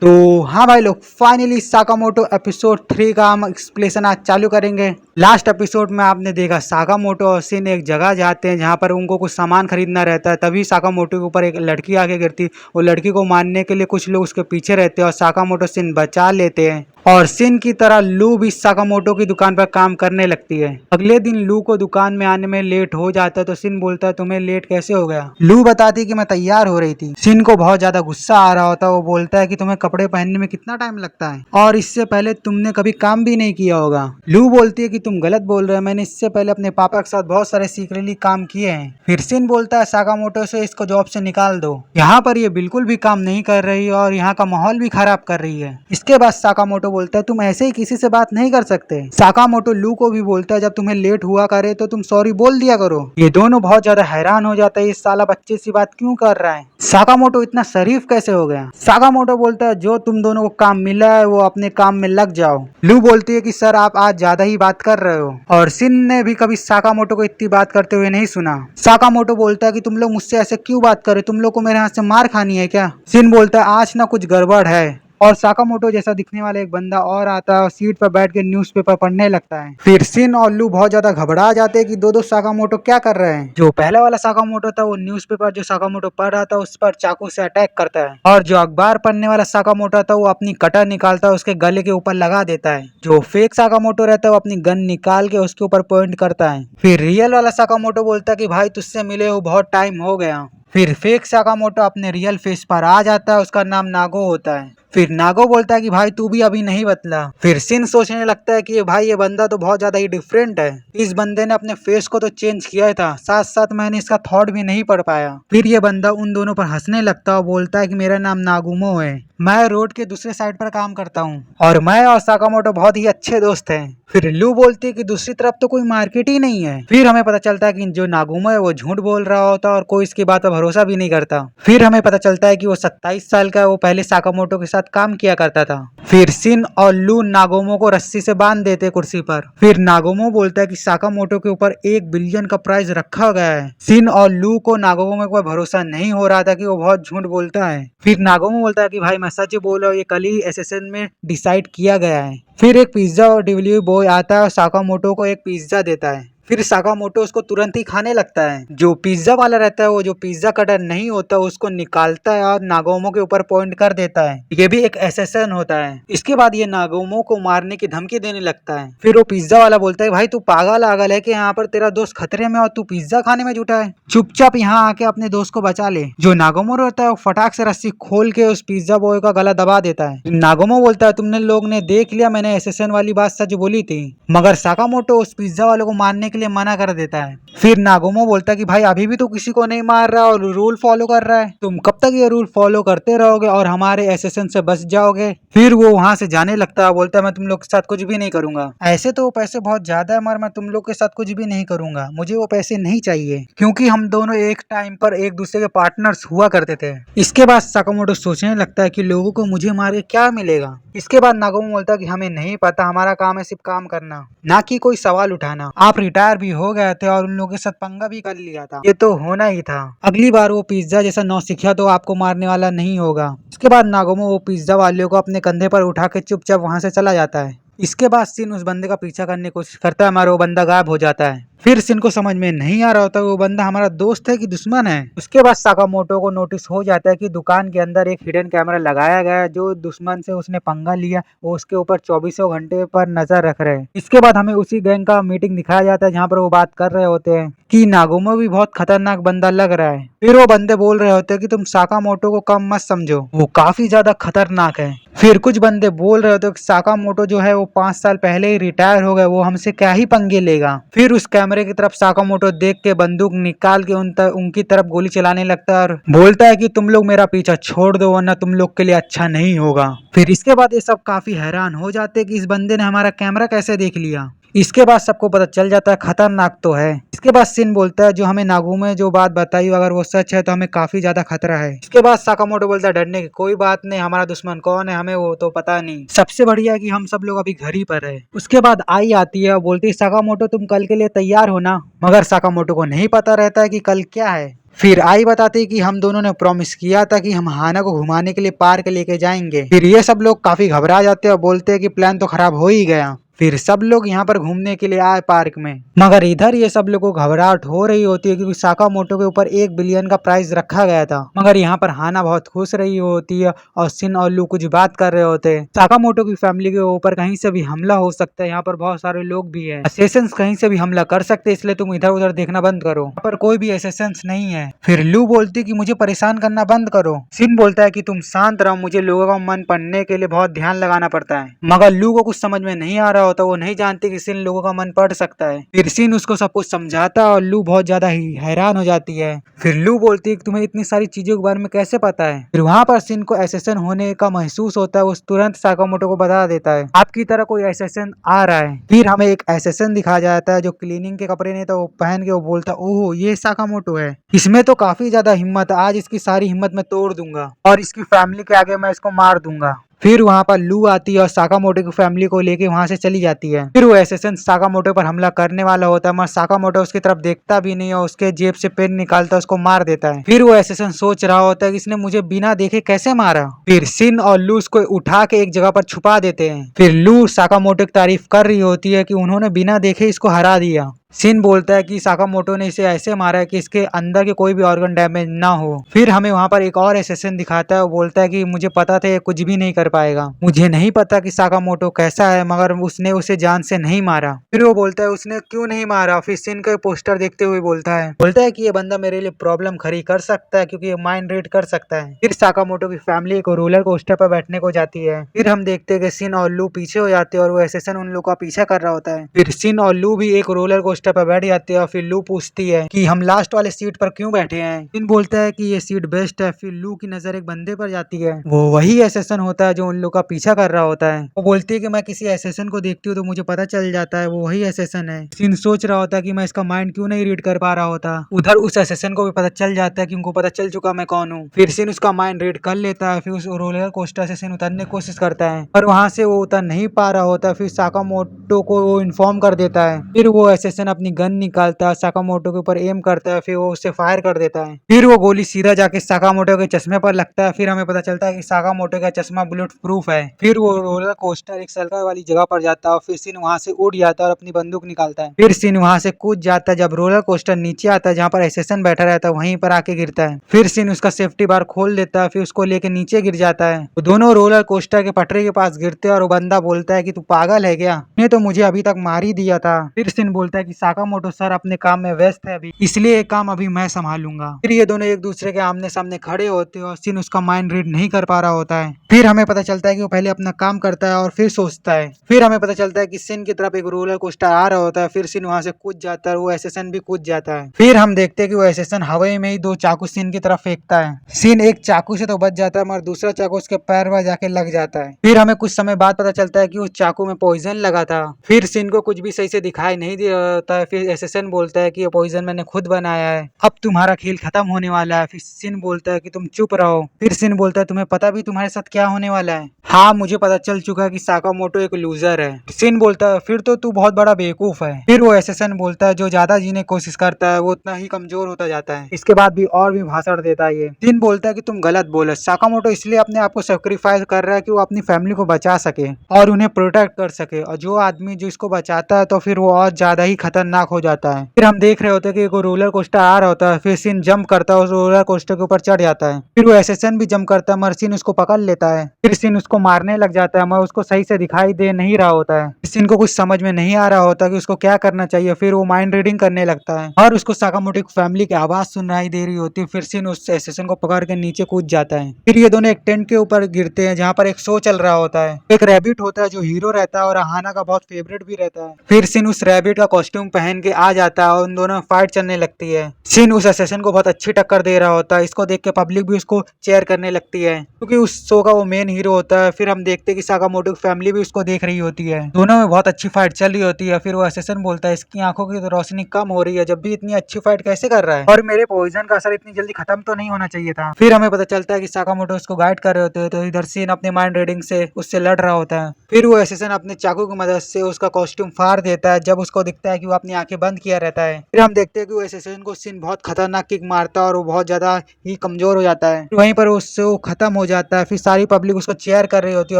तो हाँ भाई लोग, फाइनली साकामोटो एपिसोड 3 का हम एक्सप्लेनेशन आज चालू करेंगे। लास्ट एपिसोड में आपने देखा साकामोटो और सिन एक जगह जाते हैं जहाँ पर उनको कुछ सामान खरीदना रहता है। तभी साकामोटो के ऊपर एक लड़की आके गिरती। वो लड़की को मारने के लिए कुछ लोग उसके पीछे रहते हैं और साकामोटो सिन बचा लेते हैं। और सिन की तरह लू भी साकामोटो की दुकान पर काम करने लगती है। अगले दिन लू को दुकान में आने में लेट हो जाता है तो सिन बोलता है तुम्हें लेट कैसे हो गया। लू बताती कि मैं तैयार हो रही थी। सिन को बहुत ज्यादा गुस्सा आ रहा होता है। वो बोलता है कि तुम्हें कपड़े पहनने में कितना टाइम लगता है और इससे पहले तुमने कभी काम भी नहीं किया होगा। लू बोलती है कि तुम गलत बोल रहे हो, मैंने इससे पहले अपने पापा के साथ बहुत सारे सीक्रेटली काम किए हैं। फिर सिन बोलता है साकामोटो से इसको जॉब से निकाल दो, यहाँ पर ये बिल्कुल भी काम नहीं कर रही और यहाँ का माहौल भी खराब कर रही है। इसके बाद साकामोटो बोलता है तुम ऐसे ही किसी से बात नहीं कर सकते। साकामोटो लू को भी बोलता है जब तुम्हें लेट हुआ करे तो तुम सॉरी बोल दिया करो। ये दोनों बहुत ज्यादा हैरान हो जाता है, इस साला बच्चे सी बात क्यों कर रहा है, साकामोटो इतना शरीफ कैसे हो गया। साकामोटो बोलता है जो तुम दोनों को काम मिला है वो अपने काम में लग जाओ। लू बोलती है कि सर आप आज ज्यादा ही बात कर रहे हो और सिन ने भी कभी साकामोटो को इतनी बात करते हुए नहीं सुना। साकामोटो बोलता है कि तुम लोग मुझसे ऐसे क्यों बात कर रहे हो, तुम लोग को मेरे हाथ से मार खानी है क्या। सिन बोलता है आज ना कुछ गड़बड़ है और साकामोटो जैसा दिखने वाला एक बंदा और आता है और सीट पर बैठ के न्यूज़पेपर पढ़ने लगता है। फिर सिन और लू बहुत ज्यादा घबरा जाते हैं कि दो साकामोटो क्या कर रहे हैं। जो पहले वाला साकामोटो था वो न्यूज़पेपर जो साकामोटो पढ़ रहा था उस पर चाकू से अटैक करता है और जो अखबार पढ़ने वाला साकामोटो था वो अपनी कटर निकालता है उसके गले के ऊपर लगा देता है। जो फेक साकामोटो रहता है वो अपनी गन निकाल के उसके ऊपर पॉइंट करता है। फिर रियल वाला साकामोटो बोलता है कि भाई तुझसे मिले हो बहुत टाइम हो गया। फिर फेक साकामोटो अपने रियल फेस पर आ जाता है, उसका नाम नागो होता है। फिर नागो बोलता है कि भाई तू भी अभी नहीं बदला। फिर सिन सोचने लगता है कि भाई ये बंदा तो बहुत ज्यादा ही डिफरेंट है, इस बंदे ने अपने फेस को तो चेंज किया था, साथ साथ मैंने इसका थॉट भी नहीं पढ़ पाया। फिर ये बंदा उन दोनों पर हंसने लगता है और बोलता है कि मेरा नाम नागुमो है, मैं रोड के दूसरे साइड पर काम करता हूँ और मैं और साकामोटो बहुत ही अच्छे दोस्त हैं। फिर लू बोलती है कि दूसरी तरफ तो कोई मार्केट ही नहीं है। फिर हमें पता चलता है कि जो नागुमो है वो झूठ बोल रहा होता है और कोई इसकी बात पर भरोसा भी नहीं करता। फिर हमें पता चलता है कि वो 27 साल का है, वो पहले साकामोटो के साथ काम किया करता था। फिर सिन और लू नागोमो को रस्सी से बांध देते कुर्सी पर। फिर नागोमो बोलता है कि साकामोटो के ऊपर 1 बिलियन का प्राइज रखा गया है। सिन और लू को नागोमो में कोई भरोसा नहीं हो रहा था कि वो बहुत झूठ बोलता है। फिर नागोमो बोलता है कि भाई मैं सच बोल रहा हूँ, ये कल ही एसएसएन में डिसाइड किया गया है। फिर एक पिज्जा और डिलीवरी बॉय आता है और साकामोटो को एक पिज्जा देता है। फिर साकामोटो उसको तुरंत ही खाने लगता है। जो पिज्जा वाला रहता है वो जो पिज्जा कटर नहीं होता उसको निकालता है और नागोमो के ऊपर पॉइंट कर देता है। ये भी एक एसेसन होता है। इसके बाद ये नागोमो को मारने की धमकी देने लगता है। फिर वो पिज्जा वाला बोलता है भाई तू पागल आगल है कि यहाँ पर तेरा दोस्त खतरे में और तू पिज्जा खाने में जुटा है, चुपचाप यहाँ आके अपने दोस्त को बचा ले। जो नागोमो रहता है वो फटाक से रस्सी खोल के उस पिज्जा बॉय का गला दबा देता है। नागोमो बोलता है तुमने लोग ने देख लिया, मैंने एसेसन वाली बात सच बोली थी। मगर साकामोटो उस पिज्जा वाले को मारने के लिए मना कर देता है। फिर नागोमो बोलता है कि भाई अभी भी तो किसी को नहीं मार रहा और रूल फॉलो कर रहा है, तुम कब तक ये रूल फॉलो करते रहोगे और हमारे एसेसन से बच जाओगे। फिर वो वहां से जाने लगता है, बोलता है मैं तुम लोग के साथ कुछ भी नहीं करूंगा, ऐसे तो वो पैसे बहुत ज्यादा है मगर मैं तुम लोग के साथ कुछ भी नहीं करूंगा, मुझे वो पैसे नहीं चाहिए क्योंकि हम दोनों एक टाइम पर एक दूसरे के पार्टनर्स हुआ करते थे। इसके बाद साकामोटो सोचने लगता है कि लोगों को मुझे मार के क्या मिलेगा। इसके बाद नागोमो बोलता है कि हमें नहीं पता, हमारा काम है सिर्फ काम करना, ना कि कोई सवाल उठाना, आप रिटायर भी हो गए थे और उन लोगों के साथ पंगा भी कर लिया था, ये तो होना ही था, अगली बार वो पिज्जा जैसा नौसिखिया तो आपको मारने वाला नहीं होगा। इसके बाद नागोमो वो पिज्जा वाले को अपने कंधे पर उठा के चुपचाप वहां से चला जाता है। इसके बाद सिन उस बंदे का पीछा करने की कोशिश करता है मगर वो बंदा गायब हो जाता है। फिर सिन को समझ में नहीं आ रहा होता वो बंदा हमारा दोस्त है कि दुश्मन है। उसके बाद साकामोटो को नोटिस हो जाता है कि दुकान के अंदर एक हिडन कैमरा लगाया गया है, जो दुश्मन से उसने पंगा लिया वो उसके ऊपर 24 घंटे पर नजर रख रहे हैं। इसके बाद हमें उसी गैंग का मीटिंग दिखाया जाता है जहाँ पर वो बात कर रहे होते हैं कि नागोमो भी बहुत खतरनाक बंदा लग रहा है। फिर वो बंदे बोल रहे होते हैं कि तुम साकामोटो को कम मत समझो, वो काफी ज्यादा खतरनाक है। फिर कुछ बंदे बोल रहे होते हैं कि साकामोटो जो है वो 5 साल पहले ही रिटायर हो गए, वो हमसे क्या ही पंगे लेगा। फिर उस कैमरे की तरफ साकामोटो देख के बंदूक निकाल के उनकी तरफ गोली चलाने लगता है और बोलता है कि तुम लोग मेरा पीछा छोड़ दो वरना तुम लोग के लिए अच्छा नहीं होगा। फिर इसके बाद ये सब काफी हैरान हो जाते हैं कि इस बंदे ने हमारा कैमरा कैसे देख लिया। इसके बाद सबको पता चल जाता है खतरनाक तो है। इसके बाद सिन बोलता है जो हमें नागुमे जो बात बताई अगर वो सच है तो हमें काफी ज्यादा खतरा है। इसके बाद साकामोटो बोलता है डरने की कोई बात नहीं, हमारा दुश्मन कौन है हमें वो तो पता नहीं, सबसे बढ़िया है कि हम सब लोग अभी घर ही पर है। उसके बाद आई आती है और बोलती है साकामोटो तुम कल के लिए तैयार हो ना, मगर साकामोटो को नहीं पता रहता है कि कल क्या है। फिर आई बताती है कि हम दोनों ने प्रॉमिस किया था कि हम हाना को घुमाने के लिए पार्क लेके जाएंगे। फिर ये सब लोग काफी घबरा जाते हैं और बोलते हैं कि प्लान तो खराब हो ही गया। फिर सब लोग यहाँ पर घूमने के लिए आए पार्क में, मगर इधर ये सब लोगों को घबराहट हो रही होती है क्योंकि साकामोटो के ऊपर 1 बिलियन का प्राइज रखा गया था। मगर यहाँ पर हाना बहुत खुश रही होती है और सिन और लू कुछ बात कर रहे होते हैं। साकामोटो की फैमिली के ऊपर कहीं से भी हमला हो सकता है, यहाँ पर बहुत सारे लोग भी है, असेसिन्स कहीं से भी हमला कर सकते हैं, इसलिए तुम इधर उधर देखना बंद करो, यहाँ पर कोई भी असेसिन्स नहीं है। फिर लू बोलती कि मुझे परेशान करना बंद करो। सिन बोलता है कि तुम शांत रहो, मुझे लोगों का मन पढ़ने के लिए बहुत ध्यान लगाना पड़ता है। मगर लू को कुछ समझ में नहीं आ रहा होता, वो नहीं जानती कि सिन लोगों का मन पढ़ सकता है। फिर सिन उसको सब कुछ समझाता है और लू बहुत ज्यादा ही हैरान हो जाती है। फिर लू बोलती है कि तुम्हें इतनी सारी चीजों के बारे में कैसे पता है। फिर वहाँ पर सिन को एसेसन होने का महसूस होता है, वो तुरंत साकामोटो को बता देता है आपकी तरह कोई एसेसन आ रहा है। फिर हमें एक एसेसन दिखाया जाता है जो क्लीनिंग के कपड़े नहीं था वो पहन के वो बोलता है ओह ये साकामोटो है, इसमें तो काफी ज्यादा हिम्मत है, आज इसकी सारी हिम्मत मैं तोड़ दूंगा और इसकी फैमिली के आगे मैं इसको मार दूंगा। फिर वहाँ पर लू आती है और साकामोटो की फैमिली को लेके वहाँ से चली जाती है। फिर वो एसेसन साकामोटो पर हमला करने वाला होता है, मगर साकामोटो उसकी तरफ देखता भी नहीं और उसके जेब से पेन निकालता है उसको मार देता है। फिर वो एसेसन सोच रहा होता है कि इसने मुझे बिना देखे कैसे मारा। फिर सिन और लू उसको उठा के एक जगह पर छुपा देते हैं। फिर लू साकामोटो की तारीफ कर रही होती है कि उन्होंने बिना देखे इसको हरा दिया। सिन बोलता है कि साकामोटो ने इसे ऐसे मारा है कि इसके अंदर के कोई भी ऑर्गन डैमेज ना हो। फिर हमें वहाँ पर एक और एसेसन दिखाता है, वो बोलता है कि मुझे पता था ये कुछ भी नहीं कर पाएगा, मुझे नहीं पता कि साकामोटो कैसा है मगर उसने उसे जान से नहीं मारा। फिर वो बोलता है उसने क्यों नहीं मारा। फिर सिन का पोस्टर देखते हुए बोलता है कि ये बंदा मेरे लिए प्रॉब्लम खड़ी कर सकता है क्योंकि ये माइंड रीड कर सकता है। फिर साकामोटो की फैमिली को रोलर कोस्टर पर बैठने को जाती है। फिर हम देखते हैं कि सिन और लू पीछे हो जाते हैं और वो एसेसन उन लोग का पीछा कर रहा होता है। फिर सिन और लू भी एक रोलर कोस्टर पर बैठ जाते हैं और फिर लू पूछती है कि हम लास्ट वाले सीट पर क्यों बैठे हैं। सिन बोलता है कि ये सीट बेस्ट है। फिर लू की नजर एक बंदे पर जाती है, वो वही एसेसन होता है जो उन लोग का पीछा कर रहा होता है। वो बोलती है कि मैं किसी एसेसन को देखती हूँ तो मुझे पता चल जाता है वो वही एसेसन है। सिन सोच रहा होता है कि मैं इसका माइंड क्यों नहीं रीड कर पा रहा होता। उधर उस एसेसन को भी पता चल जाता है कि उनको पता चल चुका मैं कौन हूँ। फिर सिन उसका माइंड रीड कर लेता है। फिर उस रोलर कोस्टर से सिन उतरने की कोशिश करता है पर वहां से वो उतर नहीं पा रहा होता। फिर साकामोटो को वो इन्फॉर्म कर देता है। फिर वो एसेसन अपनी गन निकालता है, साकामोटो के ऊपर एम करता है, फिर वो उससे फायर कर देता है। फिर वो गोली सीधा जाके साकामोटो के चश्मे पर लगता है। फिर हमें पता चलता है कि साकामोटो का चश्मा बुलेट प्रूफ है। फिर वो रोलर कोस्टर एक सर्कल वाली जगह पर जाता है। फिर सिन वहां से उड़ जाता है और अपनी बंदूक निकालता है। फिर सिन वहां से कूद जाता है। जब रोलर कोस्टर नीचे आता है जहाँ पर एसेसन बैठा रहता है वहीं पर आके गिरता है। फिर सिन उसका सेफ्टी बार खोल देता है, फिर उसको लेके नीचे गिर जाता है। वो दोनों रोलर कोस्टर के पटरी के पास गिरते हैं और वो बंदा बोलता है कि तू पागल है क्या, ने तो मुझे अभी तक मार ही दिया था। फिर सिन बोलता है कि साकामोटो सर अपने काम में व्यस्त है अभी, इसलिए ये काम अभी मैं संभालूंगा। फिर ये दोनों एक दूसरे के आमने सामने खड़े होते हैं और सिन उसका माइंड रीड नहीं कर पा रहा होता है। फिर हमें पता चलता है कि वो पहले अपना काम करता है और फिर सोचता है। फिर हमें पता चलता है कि सिन की तरफ एक रोलर कोस्टर आ रहा होता है। फिर सिन वहां से कूद जाता है और वो एसेसन भी कूद जाता है। फिर हम देखते हैं कि वो एसेसन हवा में ही 2 चाकू सिन की तरफ फेंकता है। सिन एक चाकू से तो बच जाता है मगर दूसरा चाकू उसके पैर में जाके लग जाता है। फिर हमें कुछ समय बाद पता चलता है कि उस चाकू में पॉइजन लगा था। फिर सिन को कुछ भी सही से दिखाई नहीं दे रहा होता है। फिर एसेसन बोलता है कि ये पॉइजन मैंने खुद बनाया है, अब तुम्हारा खेल खत्म होने वाला है। फिर सिन बोलता है कि तुम चुप रहो। फिर सिन बोलता है तुम्हें पता भी तुम्हारे साथ क्या होने वाला है। हाँ मुझे पता चल चुका है कि साकामोटो एक लूजर है। सिन बोलता है फिर तो तू बहुत बड़ा बेवकूफ है। फिर वो एसेसन बोलता है जो ज्यादा जीने की कोशिश करता है वो उतना ही कमजोर होता जाता है। इसके बाद भी और भी भाषण देता है ये। सिन बोलता है कि तुम गलत बोले, साकामोटो इसलिए अपने आप को सेक्रीफाइस कर रहा है कि वो अपनी फैमिली को बचा सके और उन्हें प्रोटेक्ट कर सके, और जो आदमी जो इसको बचाता है तो फिर वो और ज्यादा ही खतरनाक हो जाता है। फिर हम देख रहे होते हैं कि एक रोलर कोस्टर आ रहा होता है। फिर सिन जंप करता है और रोलर कोस्टर के ऊपर चढ़ जाता है। फिर वो एसेसन भी जंप करता है मगर सिन उसको पकड़ लेता है। फिर सिन उसको मारने लग जाता है मगर उसको सही से दिखाई दे नहीं रहा होता है। सिन को कुछ समझ में नहीं आ रहा होता कि उसको क्या करना चाहिए। फिर वो माइंड रीडिंग करने लगता है और उसको साकामोटो की फैमिली की आवाज सुनाई दे रही होती है। फिर सिन उस एसेसन को पकड़ के नीचे कूद जाता है। फिर ये दोनों एक टेंट के ऊपर गिरते हैं जहाँ पर एक शो चल रहा होता है। एक रैबिट होता है जो हीरो रहता है और हाना का बहुत फेवरेट भी रहता है। फिर सिन उस रैबिट का कॉस्ट्यूम कॉस्ट्यूम पहन के आ जाता है और उन दोनों में फाइट चलने लगती है। शिन उस असेसन को बहुत अच्छी टक्कर दे रहा होता है। इसको देख के पब्लिक भी उसको चेयर करने लगती है क्योंकि उस शो का वो मेन हीरो होता है। फिर हम देखते हैं कि साकामोटो की फैमिली भी उसको देख रही होती है। दोनों में बहुत अच्छी फाइट चल रही होती है। फिर वो असेसन बोलता है इसकी आंखों की तो रोशनी कम हो रही है, जब भी इतनी अच्छी फाइट कैसे कर रहा है, और मेरे पॉइजन का असर इतनी जल्दी खत्म तो नहीं होना चाहिए था। फिर हमें पता चलता है कि साकामोटो उसको गाइड कर रहे होते हैं, तो इधर सीन अपने माइंड रीडिंग से उससे लड़ रहा होता है। फिर वो असेसन अपने चाकू की मदद से उसका कॉस्ट्यूम फाड़ देता है जब उसको दिखता है कि वो अपनी आंखें बंद किया रहता है। फिर हम देखते हैं कि वो असेसन को सीन बहुत खतरनाक किक मारता है और वो बहुत ज्यादा ही कमजोर हो जाता है। वहीं पर उससे वो खत्म हो जाता है। फिर सारी पब्लिक उसको चेयर कर रही होती है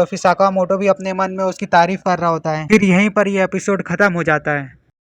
और फिर साकामोटो भी अपने मन में उसकी तारीफ कर रहा होता है। फिर यहीं पर ये एपिसोड खत्म हो जाता है।